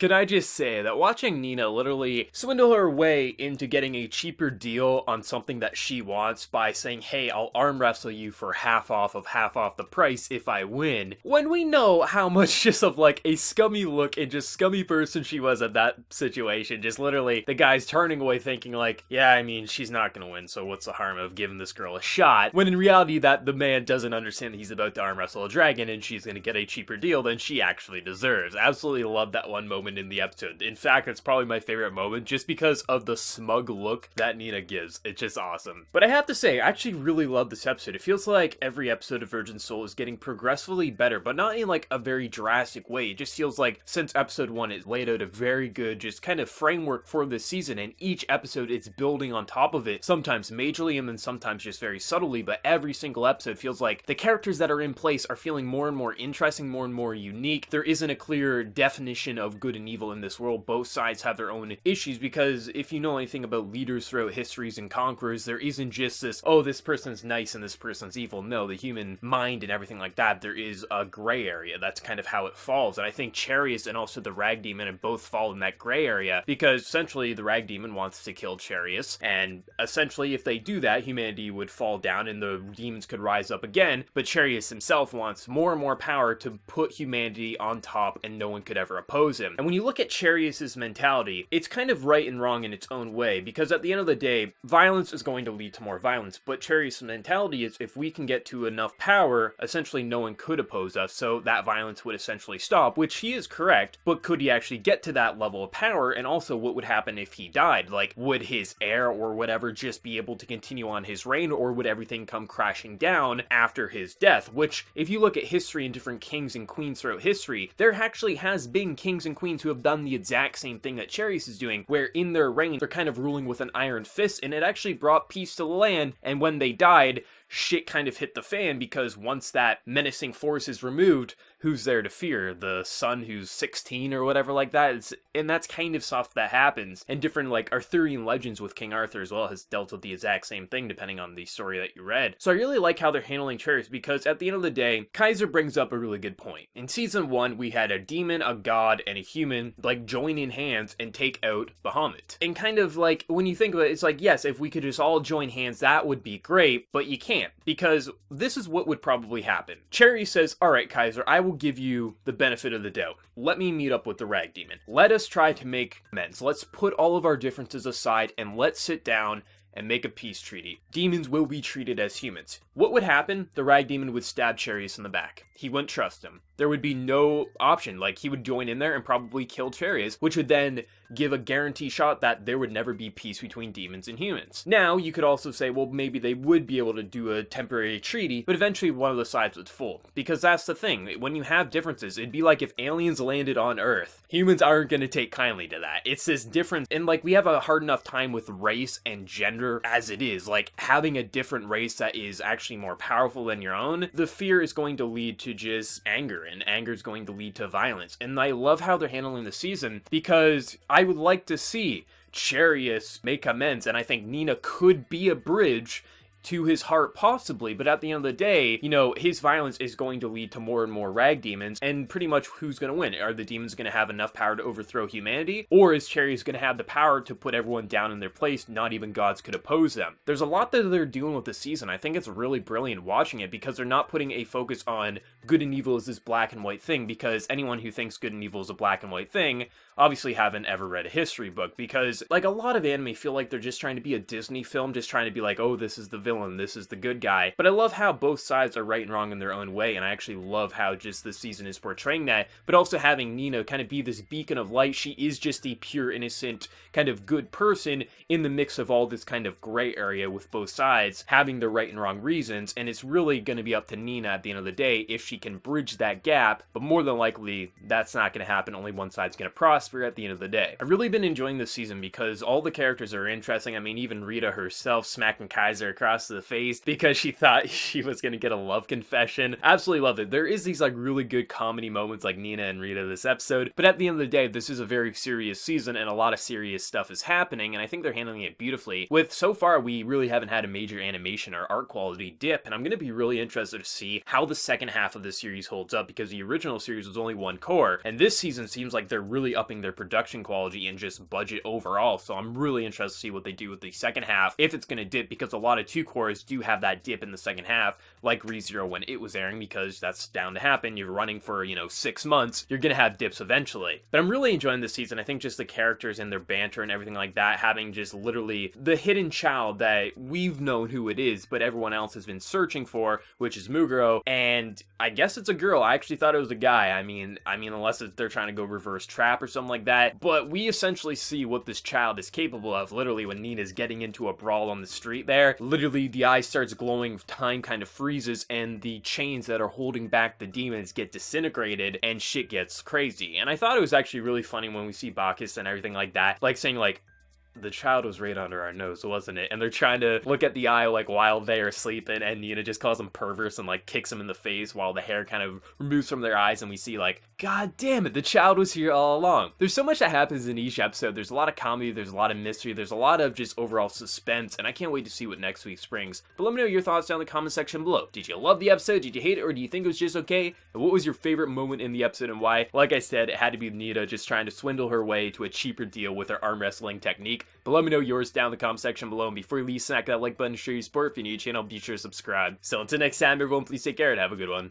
Can I just say that watching Nina literally swindle her way into getting a cheaper deal on something that she wants by saying, hey, I'll arm wrestle you for half off the price if I win, when we know how much just of like a scummy look and just scummy person she was at that situation. Just literally the guy's turning away thinking like, yeah, I mean, she's not gonna win, so what's the harm of giving this girl a shot? When in reality that the man doesn't understand that he's about to arm wrestle a dragon and she's gonna get a cheaper deal than she actually deserves. Absolutely love that one moment in the episode. In fact, it's probably my favorite moment just because of the smug look that Nina gives. It's just awesome. But I have to say, I actually really love this episode. It feels like every episode of Virgin Soul is getting progressively better, but not in like a very drastic way. It just feels like since episode 1 it laid out a very good just kind of framework for this season, and each episode it's building on top of it, sometimes majorly and then sometimes just very subtly, but every single episode feels like the characters that are in place are feeling more and more interesting, more and more unique. There isn't a clear definition of good and evil in this world. Both sides have their own issues, because if you know anything about leaders throughout histories and conquerors, there isn't just this, oh, this person's nice and this person's evil. No, the human mind and everything like that, there is a gray area. That's kind of how it falls. And I think Charius and also the Rag Demon have both fall in that gray area, because essentially the Rag Demon wants to kill Charius, and essentially if they do that, humanity would fall down and the demons could rise up again, but Charius himself wants more and more power to put humanity on top and no one could ever oppose him. And when you look at Charius's mentality, it's kind of right and wrong in its own way, because at the end of the day, violence is going to lead to more violence, but Charius' mentality is if we can get to enough power, essentially no one could oppose us, so that violence would essentially stop, which he is correct, but could he actually get to that level of power? And also, what would happen if he died? Like, would his heir or whatever just be able to continue on his reign, or would everything come crashing down after his death? Which, if you look at history and different kings and queens throughout history, there actually has been kings and queens who have done the exact same thing that Charius is doing, where in their reign, they're kind of ruling with an iron fist, and it actually brought peace to the land, and when they died, shit kind of hit the fan, because once that menacing force is removed, who's there to fear? The son who's 16 or whatever like that? And that's kind of stuff that happens. And different like Arthurian legends with King Arthur as well has dealt with the exact same thing depending on the story that you read. So I really like how they're handling Charius, because at the end of the day, Kaiser brings up a really good point. In season 1, we had a demon, a god, and a human like join in hands and take out Bahamut. And kind of like, when you think of it, it's like, yes, if we could just all join hands, that would be great, but you can't, because this is what would probably happen. Charius says, alright Kaiser, I will give you the benefit of the doubt. Let me meet up with the Rag Demon. Let us try to make amends. Let's put all of our differences aside and let's sit down and make a peace treaty. Demons will be treated as humans. What would happen? The Rag Demon would stab Charius in the back. He wouldn't trust him. There would be no option. Like, he would join in there and probably kill Charius, which would then give a guarantee shot that there would never be peace between demons and humans. Now, you could also say, well, maybe they would be able to do a temporary treaty, but eventually one of the sides would fold. Because that's the thing. When you have differences, it'd be like if aliens landed on Earth. Humans aren't going to take kindly to that. It's this difference. And, like, we have a hard enough time with race and gender as it is. Like, having a different race that is actually more powerful than your own, the fear is going to lead to just anger, and anger is going to lead to violence. And I love how they're handling the season, because I would like to see Charius make amends, and I think Nina could be a bridge to his heart possibly, but at the end of the day, you know, his violence is going to lead to more and more Rag Demons, and pretty much who's going to win? Are the demons going to have enough power to overthrow humanity, or is Charius going to have the power to put everyone down in their place? Not even gods could oppose them. There's a lot that they're doing with the season. I think it's really brilliant watching it, because they're not putting a focus on good and evil as this black and white thing, because anyone who thinks good and evil is a black and white thing obviously haven't ever read a history book, because like a lot of anime feel like they're just trying to be a Disney film, just trying to be like, oh, this is the villain, this is the good guy. But I love how both sides are right and wrong in their own way, and I actually love how just this season is portraying that, but also having Nina kind of be this beacon of light. She is just the pure, innocent, kind of good person in the mix of all this kind of gray area with both sides having the right and wrong reasons, and it's really going to be up to Nina at the end of the day if she can bridge that gap, but more than likely, that's not going to happen. Only one side's going to prosper at the end of the day. I've really been enjoying this season because all the characters are interesting. I mean, even Rita herself smacking Kaiser across glass to the face because she thought she was gonna get a love confession. Absolutely loved it. There is these like really good comedy moments like Nina and Rita this episode, but at the end of the day, this is a very serious season and a lot of serious stuff is happening, and I think they're handling it beautifully. With so far, we really haven't had a major animation or art quality dip, and I'm gonna be really interested to see how the second half of the series holds up, because the original series was only one core, and this season seems like they're really upping their production quality and just budget overall, so I'm really interested to see what they do with the second half, if it's gonna dip, because a lot of two cores do have that dip in the second half, like ReZero when it was airing, because that's down to happen. You're running for, 6 months, you're gonna have dips eventually. But I'm really enjoying this season. I think just the characters and their banter and everything like that, having just literally the hidden child that we've known who it is, but everyone else has been searching for, which is Muguro, and I guess it's a girl. I actually thought it was a guy. I mean, unless they're trying to go reverse trap or something like that, but we essentially see what this child is capable of, literally when Nina's getting into a brawl on the street there. Literally, the eye starts glowing, time kind of freezes, and the chains that are holding back the demons get disintegrated, and shit gets crazy. And I thought it was actually really funny when we see Bacchus and everything like that, like saying like, the child was right under our nose, wasn't it? And they're trying to look at the eye like while they are sleeping, and Nina just calls them perverse and like kicks them in the face while the hair kind of removes from their eyes, and we see like, god damn it, the child was here all along. There's so much that happens in each episode. There's a lot of comedy, there's a lot of mystery, there's a lot of just overall suspense, and I can't wait to see what next week brings. But let me know your thoughts down in the comment section below. Did you love the episode? Did you hate it? Or do you think it was just okay? And what was your favorite moment in the episode and why? Like I said, it had to be Nina just trying to swindle her way to a cheaper deal with her arm wrestling technique. But let me know yours down in the comment section below, and before you leave, smack that like button to show your support. If you're new to the channel, be sure to subscribe. So until next time, everyone, please take care and have a good one.